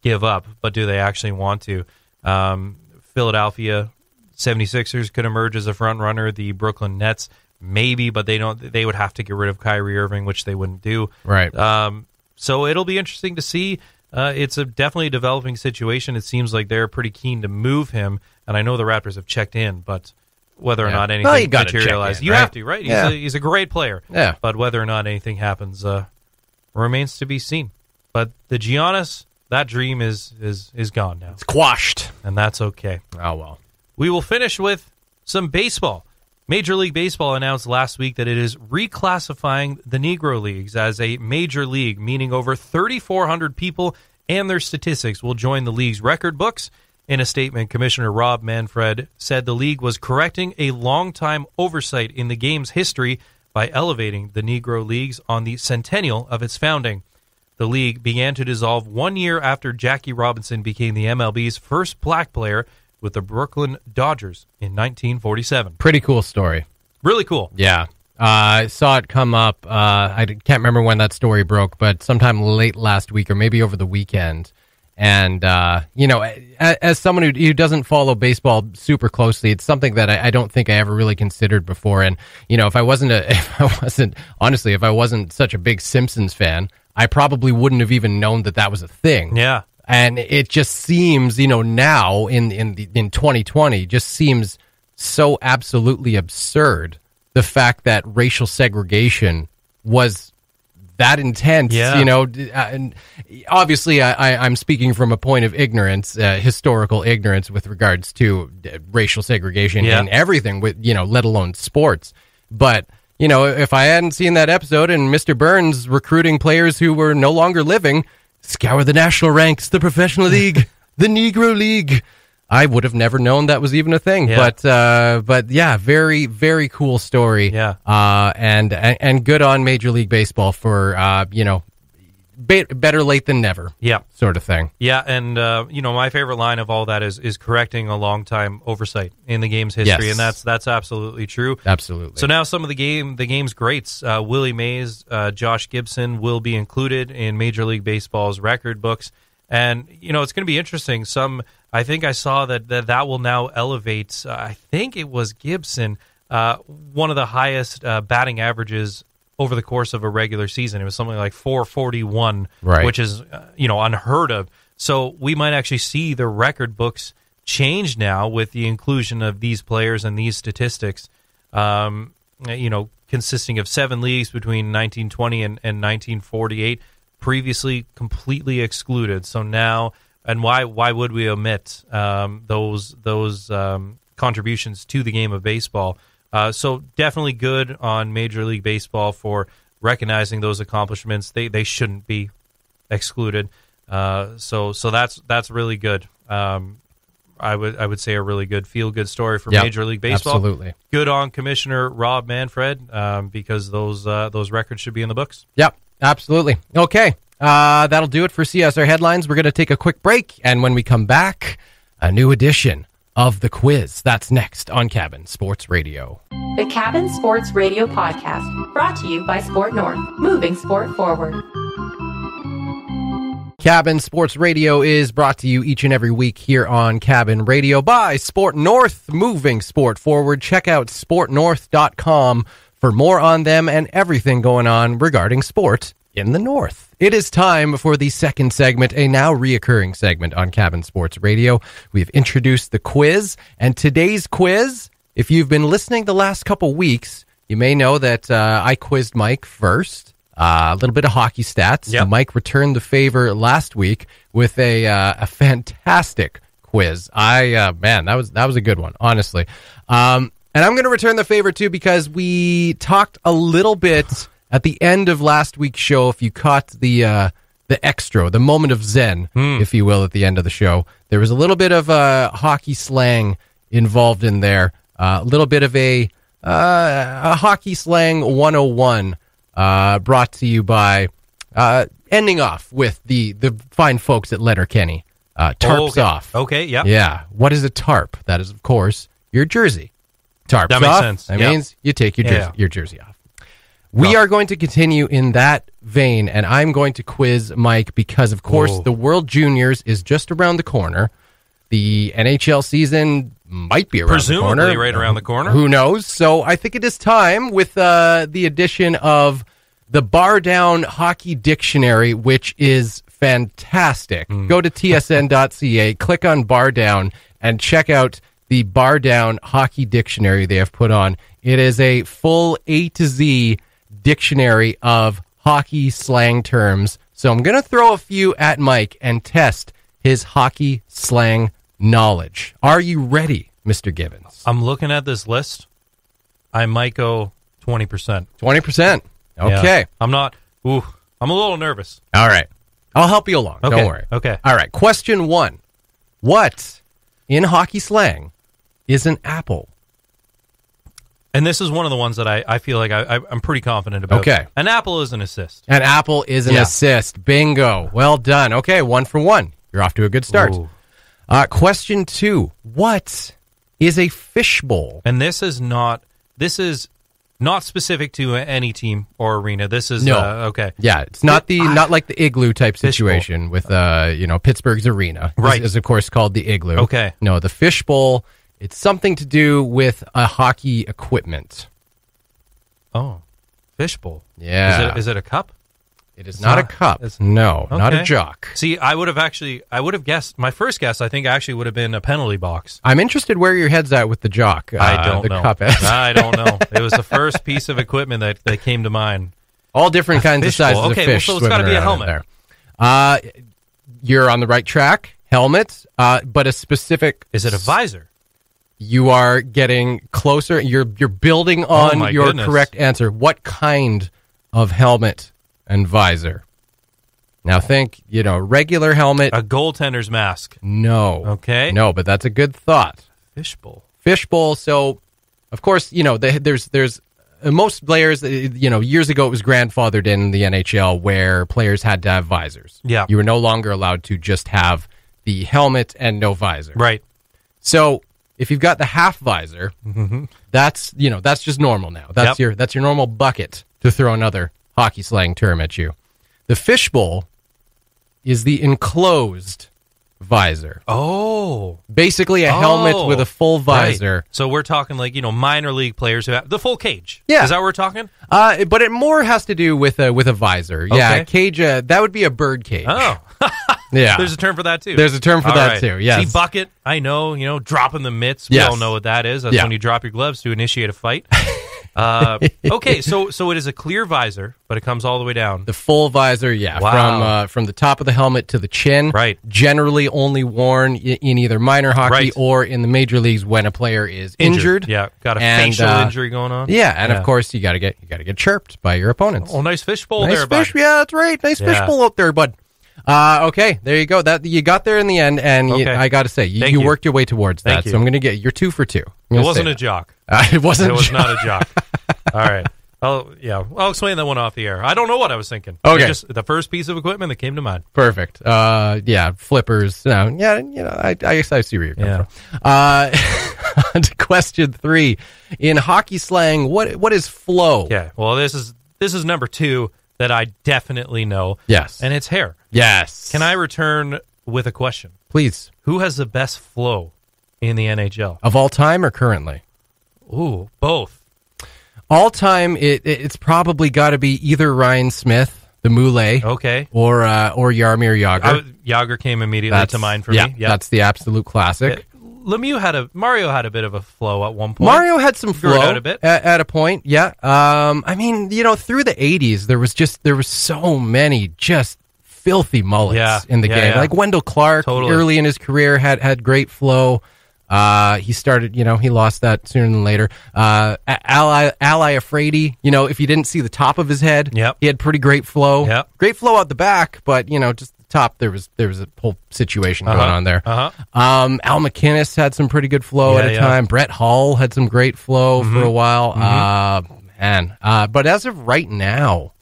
give up, but do they actually want to? Philadelphia 76ers could emerge as a front runner. The Brooklyn Nets maybe, but they don't. They would have to get rid of Kyrie Irving, which they wouldn't do. Right. So it'll be interesting to see. It's definitely a developing situation. It seems like they're pretty keen to move him, and I know the Raptors have checked in, but whether or not anything materializes, you have to, right? He's a great player. Yeah. But whether or not anything happens remains to be seen. But the Giannis, that dream is gone now. It's quashed. And that's okay. Oh, well. We will finish with some baseball. Major League Baseball announced last week that it is reclassifying the Negro Leagues as a major league, meaning over 3,400 people and their statistics will join the league's record books. In a statement, Commissioner Rob Manfred said the league was correcting a long-time oversight in the game's history by elevating the Negro Leagues on the centennial of its founding. The league began to dissolve 1 year after Jackie Robinson became the MLB's first black player with the Brooklyn Dodgers in 1947. Pretty cool story. Really cool. Yeah. I saw it come up. I can't remember when that story broke, but sometime late last week or maybe over the weekend. And, as someone who doesn't follow baseball super closely, it's something that I don't think I ever really considered before. And, if I wasn't such a big Simpsons fan, I probably wouldn't have even known that was a thing. Yeah. And it just seems, now in 2020, just seems so absolutely absurd. The fact that racial segregation was that intense, and obviously I'm speaking from a point of ignorance, historical ignorance with regards to racial segregation in everything, with let alone sports. But if I hadn't seen that episode and Mr. Burns recruiting players who were no longer living, scour the national ranks, the professional league, the Negro League, I would have never known that was even a thing. Yeah. But yeah, very, very cool story. Yeah. And good on Major League Baseball for, better late than never. Yeah. Sort of thing. Yeah. And, my favorite line of all that is correcting a long time oversight in the game's history. Yes. And that's absolutely true. Absolutely. So now some of the game's greats, Willie Mays, Josh Gibson will be included in Major League Baseball's record books. And, it's going to be interesting. I think I saw that will now elevate, I think it was Gibson, one of the highest batting averages over the course of a regular season. It was something like 441, right, which is, unheard of. So we might actually see the record books change now with the inclusion of these players and these statistics, consisting of 7 leagues between 1920 and 1948, previously completely excluded. So now... And why would we omit those contributions to the game of baseball? So definitely good on Major League Baseball for recognizing those accomplishments. They shouldn't be excluded. So that's really good. I would say a really good feel-good story for Major League Baseball. Absolutely. Good on Commissioner Rob Manfred because those records should be in the books. Yep, absolutely. Okay. That'll do it for CSR Headlines. We're going to take a quick break, and when we come back, a new edition of The Quiz. That's next on Cabin Sports Radio. The Cabin Sports Radio Podcast, brought to you by Sport North, moving sport forward. Cabin Sports Radio is brought to you each and every week here on Cabin Radio by Sport North, moving sport forward. Check out sportnorth.com for more on them and everything going on regarding sport in the North. It is time for the second segment, a now reoccurring segment on Cabin Sports Radio. We've introduced the quiz, and today's quiz, if you've been listening the last couple weeks, you may know that I quizzed Mike first. A little bit of hockey stats. Yep. Mike returned the favor last week with a fantastic quiz. That was a good one, honestly. And I'm going to return the favor too because we talked a little bit at the end of last week's show. If you caught the extra, the moment of zen, if you will, at the end of the show, there was a little bit of hockey slang involved in there. A little bit of a hockey slang 101 brought to you by ending off with the fine folks at Letterkenny. Tarps off. Okay, yeah. Yeah. What is a tarp? That is, of course, your jersey. Tarps that makes off. sense. That Yep. means you take your jersey off. We are going to continue in that vein, and I'm going to quiz Mike because, of course, the World Juniors is just around the corner. The NHL season might be around the corner. Presumably right around the corner. Who knows? So I think it is time with the addition of the Bar Down Hockey Dictionary, which is fantastic. Go to tsn.ca, click on Bar Down, and check out the Bar Down Hockey Dictionary they have put on. It is a full A to Z dictionary of hockey slang terms. So I'm going to throw a few at Mike and test his hockey slang knowledge. Are you ready, Mr. Gibbons? I'm looking at this list. I might go 20%. 20%. Okay. Yeah. I'm a little nervous. All right. I'll help you along. Okay. Don't worry. Okay. All right. Question 1. What, in hockey slang, is an apple? And this is one of the ones that I feel like I'm pretty confident about. Okay. An apple is an assist. An apple is an assist. Bingo. Well done. Okay, 1 for 1. You're off to a good start. Question 2. What is a fishbowl? And this is not specific to any team or arena. This is No. okay. Yeah, it's not like the igloo type situation with Pittsburgh's arena. Right. Is of course called the igloo. Okay. No, the fishbowl. It's something to do with a hockey equipment. Oh, fishbowl. Yeah. Is it a cup? It is not a cup. No, not a Okay. jock. See, I would have guessed. My first guess, I think, actually would have been a penalty box. I'm interested where your head's at with the jock. I don't the know. Cup is. I don't know. It was the first piece of equipment that came to mind. All different kinds of fishbowl. sizes Okay, of fish. well, so it's gotta swimming be a around helmet. in there. You're on the right track. Helmet, but a specific. Is it a visor? You are getting closer. You're building on my your goodness. correct answer. What kind of helmet and visor? Now think, regular helmet. A goaltender's mask. No. Okay. No, but that's a good thought. Fishbowl. Fishbowl. So, of course, there's most players. Years ago it was grandfathered in the NHL where players had to have visors. Yeah. You were no longer allowed to just have the helmet and no visor. Right. So if you've got the half visor, that's just normal now. That's Yep. your normal bucket, to throw another hockey slang term at you. The fishbowl is the enclosed visor. Oh. Basically a helmet with a full visor. Right. So we're talking like, minor league players who have the full cage. Yeah. Is that what we're talking? But it more has to do with a visor. Yeah, Okay. cage. That would be a bird cage. Oh. Yeah. There's a term for that too. There's a term for All that right. too, yes. See, bucket, I know, dropping the mitts. We Yes. all know what that is. That's Yeah. when you drop your gloves to initiate a fight. Okay, so it is a clear visor, but it comes all the way down. The full visor, yeah, Wow. from the top of the helmet to the chin. Right. Generally only worn in either minor hockey Right. or in the major leagues when a player is injured. Yeah, got a And, facial injury going on. Yeah, and of course you got to get chirped by your opponents. Oh, nice fishbowl Nice there, fish, bud. yeah, that's right. Nice Yeah. fishbowl out there, bud. Okay, there you go. That you got there in the end, and Okay. I got to say, Thank you you. worked your way towards Thank that. you. So I'm going to get you're 2 for 2. It wasn't a jock. It wasn't. It was a not a jock. All right. I'll explain that one off the air. I don't know what I was thinking. Okay. It just the first piece of equipment that came to mind. Perfect. Yeah, flippers. No, yeah, I guess I see where you're coming from. On to question 3. In hockey slang, what is flow? Yeah. Well, this is number 2 that I definitely know. Yes. And it's hair. Yes. Can I return with a question? Please. Who has the best flow in the NHL? Of all time or currently? Ooh, both. All time, it's probably got to be either Ryan Smith, the Moulet, Okay. or Jaromir Jagr. Jagr came immediately to mind for me. Yeah. That's the absolute classic. Mario had a bit of a flow at one point. Mario had some Grew it flow out a bit. at a point, yeah. I mean, through the 80s, there was so many just filthy mullets in the game. Yeah. Like Wendell Clark, Totally. early in his career, had great flow. He started, he lost that sooner than later. Ally Afraidy, if you didn't see the top of his head, Yep. he had pretty great flow. Yep. Great flow out the back, but, just the top, there was a whole situation going on there. Al McInnes had some pretty good flow at a time. Brett Hull had some great flow for a while. But as of right now,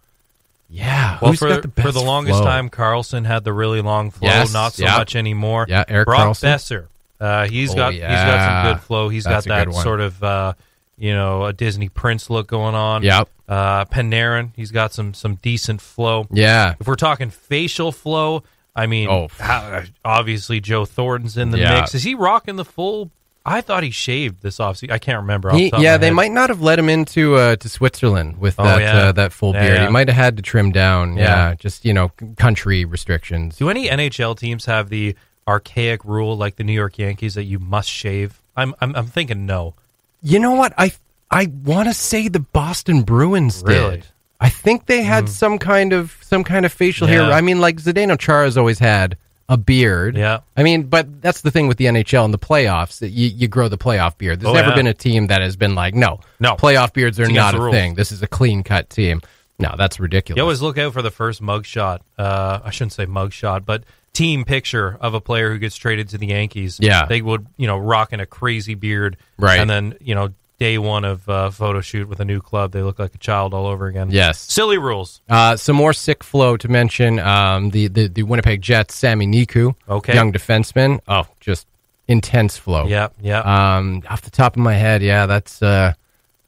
Well, who's got the best for the longest flow? time, Carlson had the really long flow. Yes, Not so yeah. much anymore. Yeah, Eric Brock Carlson. Besser. He's Oh, got some good flow. He's That's a got good that one. sort of a Disney Prince look going on. Yep. Panarin, he's got some decent flow. Yeah. If we're talking facial flow, I mean, obviously Joe Thornton's in the Yeah. mix. Is he rocking the full? I thought he shaved this offseason. I can't remember. Off He, the top of yeah, my they head. might not have let him into to Switzerland with Oh, that yeah. that full Yeah, beard. yeah. He might have had to trim down. Yeah. Yeah, just country restrictions. Do any NHL teams have the archaic rule like the New York Yankees that you must shave? I'm thinking no. You know what? I want to say the Boston Bruins Really? did. I think they had some kind of facial hair. Yeah. I mean, like Zdeno Chara's always had a beard. Yeah. I mean, but that's the thing with the NHL and the playoffs. That you grow the playoff beard. There's Oh, never yeah. been a team that has been like, no, No. playoff beards are It's not against the a rules. thing. This is a clean cut team. No, that's ridiculous. You always look out for the first mugshot. I shouldn't say mugshot, but team picture of a player who gets traded to the Yankees. Yeah. They would, rocking a crazy beard. Right. And then, day one of photo shoot with a new club, they look like a child all over again. Yes. Silly rules. Some more sick flow to mention. The Winnipeg Jets, Sami Niku, Okay. young defenseman. Oh, just intense flow. Yeah. Off the top of my head, yeah, that's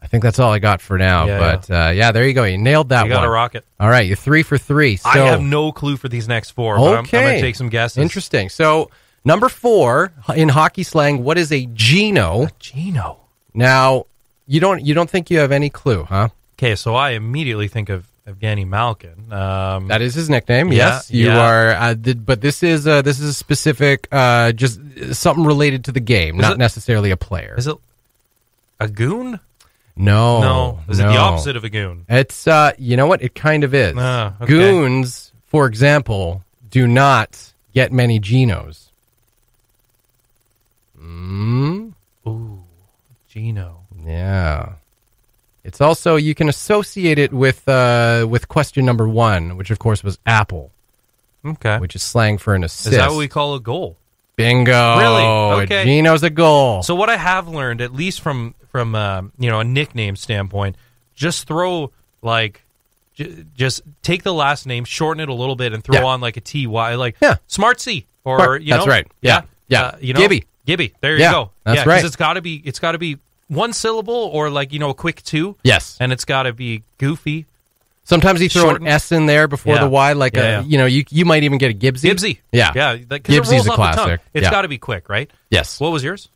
I think that's all I got for now. Yeah, but there you go. You nailed that one. You got to rock it. All right, you're 3 for 3. So, I have no clue for these next 4, but I'm going to take some guesses. Interesting. So, number 4 in hockey slang, what is a Gino? A Gino. Now, you don't think you have any clue, huh? Okay, so I immediately think of Evgeny Malkin. That is his nickname. Yeah, Yes, you are. But this is a specific, just something related to the game, not necessarily a player. Is it a goon? No. Is it the opposite of a goon? It's you know what? It kind of is. Okay. Goons, for example, do not get many Ginos. Ooh, Gino. Yeah. It's also, you can associate it with question number 1, which of course was Apple. Okay. Which is slang for an assist. Is that what we call a goal? Bingo. Really? Okay. Gino's a goal. So what I have learned, at least from a nickname standpoint, just throw just take the last name, shorten it a little bit, and throw on like a TY, Smart C, or Smart. That's right. Yeah. Gibby. There you go. That's right. Because it's got to be one syllable, or a quick 2. Yes. And it's got to be goofy. Sometimes you throw an S in there before the Y, you might even get a Gibbsy. Gibbsy. Yeah. Yeah. Gibbsy's a classic. It's got to be quick, right? Yes. What was yours?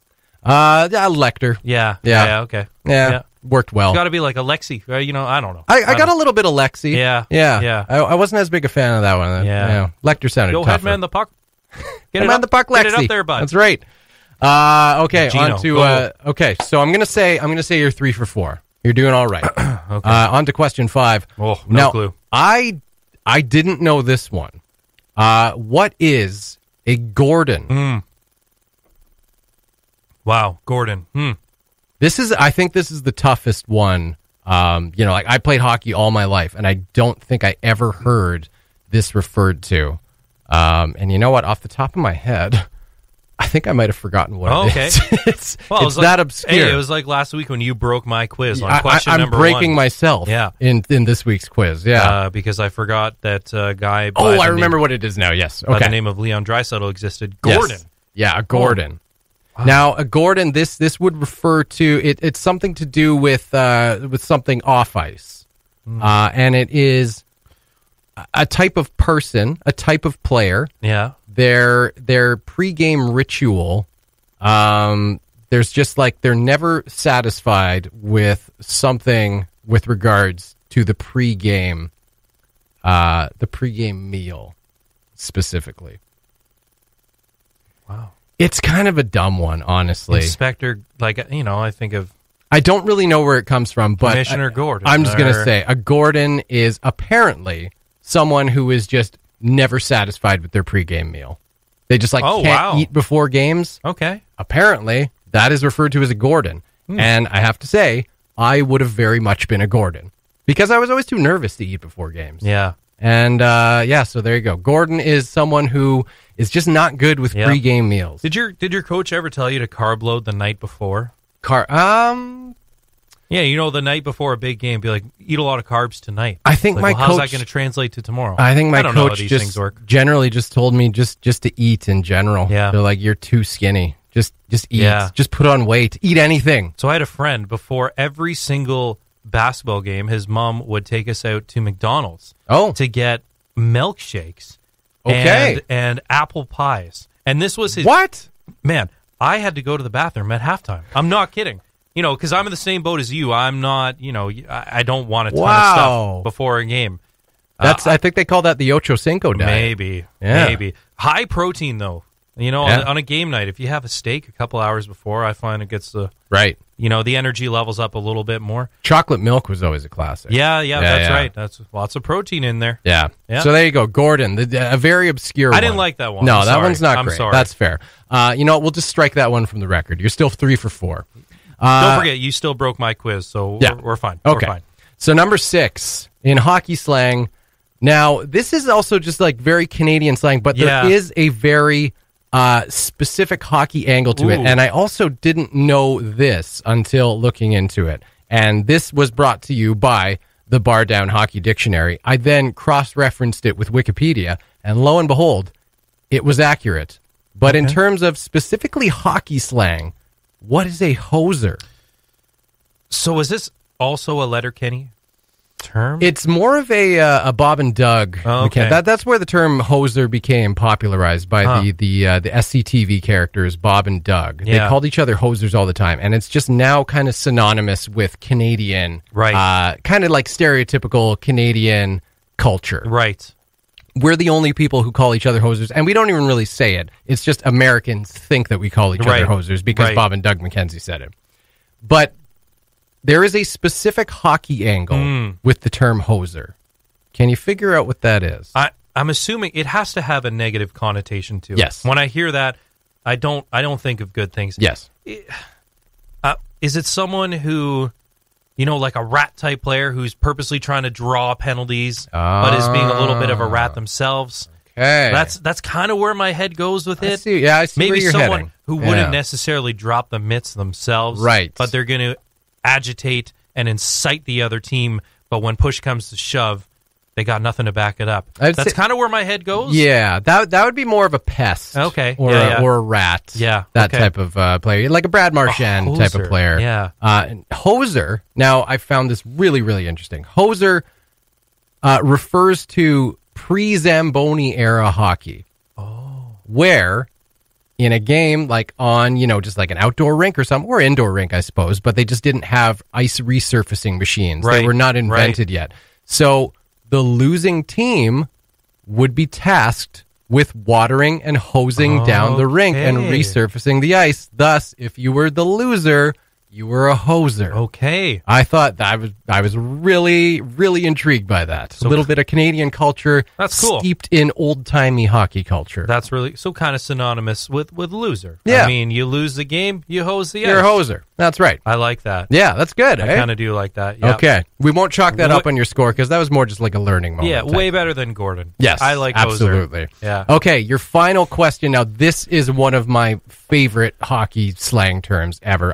Lecter. Yeah. Okay. Yeah. Worked well. It's got to be like a Lexi. I don't know. I got a little bit of Lexi. Yeah. I wasn't as big a fan of that one. Yeah. Lecter sounded tougher. Headman the puck. Get it up, the puck, Lexi. Get it up there, bud. That's right. Okay, Gino, on to okay. So I'm gonna say you're 3 for 4. You're doing all right. Okay. On to question 5. Oh, no clue. I didn't know this one. What is a Gordon? Wow, Gordon. I think this is the toughest one. I played hockey all my life, and I don't think I ever heard this referred to. And you know what? Off the top of my head, I think I might have forgotten what it is. It's that obscure. Hey, it was like last week when you broke my quiz on question number 1. I'm breaking myself in this week's quiz. Yeah. Because I forgot that guy. I remember what it is now. Yes. Okay. By the name of Leon Draisaitl existed. Gordon. Yes. Yeah, a Gordon. Wow. Now, a Gordon, this would refer to, it's something to do with something off ice. And it is a type of person, a type of player. Yeah. Their pregame ritual, there's just they're never satisfied with something with regards to the pregame meal specifically. Wow. It's kind of a dumb one, honestly. Inspector, I think of... I don't really know where it comes from, but... Commissioner Gordon. I'm just going to say, a Gordon is apparently someone who is just never satisfied with their pregame meal. They just can't eat before games. Okay. Apparently, that is referred to as a Gordon. And I have to say, I would have very much been a Gordon. Because I was always too nervous to eat before games. Yeah. And, so there you go. Gordon is someone who is just not good with pregame meals. Did your coach ever tell you to carb load the night before? Yeah, the night before a big game, be like, eat a lot of carbs tonight. I think my coach... How's that going to translate to tomorrow? I think my coach these just things work. Generally just told me just to eat in general. Yeah. They're like, you're too skinny. Just eat. Yeah. Just put on weight. Eat anything. So I had a friend, before every single basketball game, his mom would take us out to McDonald's to get milkshakes and apple pies. And this was his... What? Man, I had to go to the bathroom at halftime. I'm not kidding. Because I'm in the same boat as you. I'm not, I don't want a ton of stuff before a game. I think they call that the Ocho Cinco diet. Maybe. High protein, though. On a game night, if you have a steak a couple hours before, I find it gets the the energy levels up a little bit more. Chocolate milk was always a classic. Yeah, that's right. That's lots of protein in there. Yeah. So there you go, Gordon, a very obscure one. I didn't like that one. No, that one's not great. Sorry. That's fair. You know what? We'll just strike that one from the record. You're still 3 for 4. Don't forget, you still broke my quiz, so we're fine. Okay. We're fine. So number 6 in hockey slang. Now, this is also just very Canadian slang, but there is a very specific hockey angle to it. And I also didn't know this until looking into it. And this was brought to you by the Bar Down Hockey Dictionary. I then cross-referenced it with Wikipedia, and lo and behold, it was accurate. But in terms of specifically hockey slang, what is a hoser? So is this also a Letterkenny term? It's more of a Bob and Doug. Oh, okay. That's where the term hoser became popularized by the SCTV characters Bob and Doug. Yeah. They called each other hosers all the time, and it's just now kind of synonymous with Canadian, Right. kind of like stereotypical Canadian culture. Right. We're the only people who call each other hosers, and we don't even really say it. It's just Americans think that we call each Right. other hosers because Right. Bob and Doug McKenzie said it. But there is a specific hockey angle with the term hoser. Can you figure out what that is? I'm assuming it has to have a negative connotation to it. Yes. When I hear that, I don't think of good things. Yes. Is it someone who, like a rat type player who's purposely trying to draw penalties, but is being a little bit of a rat themselves? Okay. That's kind of where my head goes with it. I see where Maybe you're someone heading. who wouldn't necessarily drop the mitts themselves, Right. But they're going to agitate and incite the other team. But when push comes to shove, they got nothing to back it up. That's kind of where my head goes. Yeah, that would be more of a pest. Okay. Or, or a rat. Yeah, That okay. type of player. Like a Brad Marchand type of hoser, player. yeah. And hoser, now I found this really, really interesting. Hoser refers to pre-Zamboni era hockey. Oh. Where in a game like on, just like an outdoor rink or something, or indoor rink, I suppose, but they just didn't have ice resurfacing machines. Right, They were not invented yet. So the losing team would be tasked with watering and hosing down the rink and Okay. resurfacing the ice. Thus, if you were the loser, you were a hoser. Okay. I thought that I was really, really intrigued by that. A little bit of Canadian culture. That's cool. Steeped in old-timey hockey culture. That's really so kind of synonymous with loser. Yeah. I mean, you lose the game, you hose the You're a ice. hoser. That's right. I like that. Yeah, that's good. I eh? kind of do like that. Yeah. Okay. We won't chalk that up Wh- on your score because that was more just like a learning moment. Yeah, type way of better than Gordon. Yes, I like absolutely. Hoser. Yeah. Okay, your final question. Now, this is one of my favorite hockey slang terms ever.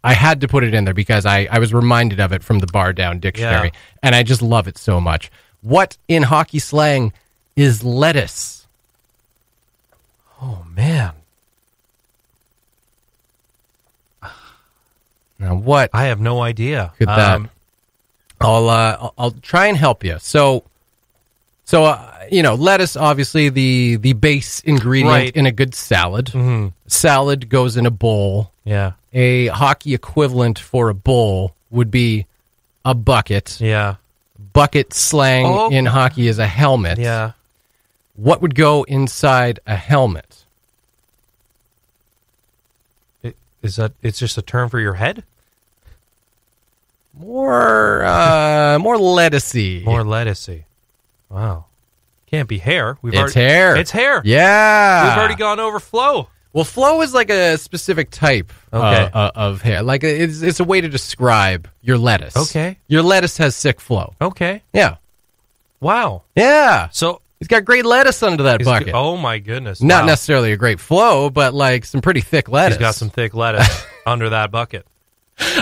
I had to put it in there because I was reminded of it from the Bar Down Dictionary, Yeah. and I just love it so much. What in hockey slang is lettuce? Oh man, Now, what I have no idea. could that? I'll try and help you. So lettuce, obviously the base ingredient Right. in a good salad. Mm-hmm. Salad goes in a bowl. Yeah. A hockey equivalent for a bowl would be a bucket. Yeah. Bucket slang Oh. in hockey is a helmet. Yeah. What would go inside a helmet? It's just a term for your head? More lettucey. More lettucey. Wow. Can't be hair. It's hair. It's hair. Yeah. We've already gone over flow. Well, flow is like a specific type Okay. of hair. Like it's a way to describe your lettuce. Okay. Your lettuce has sick flow. Okay. Yeah. Wow. Yeah. So He's got great lettuce under that bucket. oh my goodness. Not Wow. necessarily a great flow, but like some pretty thick lettuce. He's got some thick lettuce under that bucket.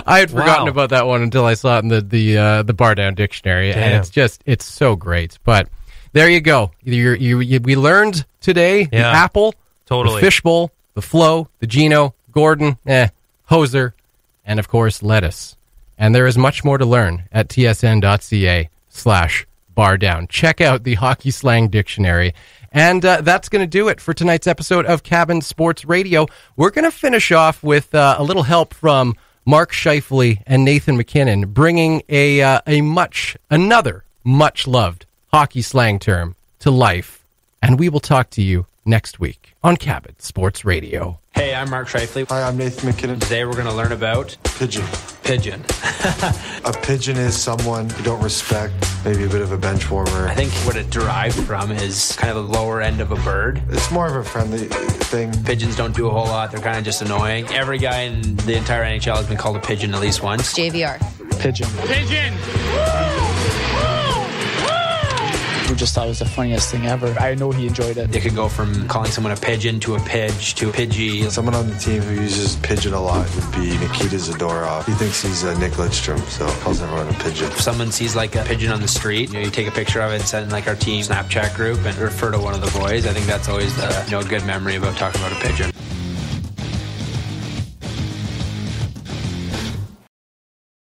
I had forgotten Wow. about that one until I saw it in the Bar Down Dictionary, Damn. and it's so great. But there you go. We learned today the Yeah. apple, Totally. the fishbowl, the flow, the Gino, Gordon, hoser, and of course lettuce. And there is much more to learn at tsn.ca/bardown. Check out the Hockey Slang Dictionary. And that's going to do it for tonight's episode of Cabin Sports Radio. We're going to finish off with a little help from Mark Scheifele and Nathan McKinnon, bringing another much-loved hockey slang term to life. And we will talk to you next week on Cabin Sports Radio. Hey, I'm Mark Scheifele. Hi, I'm Nathan McKinnon. Today we're going to learn about Pigeon. pigeon. A pigeon is someone you don't respect, maybe a bit of a bench warmer. I think what it derived from is kind of the lower end of a bird. It's more of a friendly thing. Pigeons don't do a whole lot. They're kind of just annoying. Every guy in the entire NHL has been called a pigeon at least once. JVR. Pigeon. We just thought it was the funniest thing ever. I know he enjoyed it. It could go from calling someone a pigeon to a pidge to a pidgey. Someone on the team who uses pigeon a lot would be Nikita Zadorov. He thinks he's Nick Lidstrom, so calls everyone a pigeon. If someone sees like a pigeon on the street, you take a picture of it and send it in like our team Snapchat group and refer to one of the boys. I think that's always a good memory about talking about a pigeon.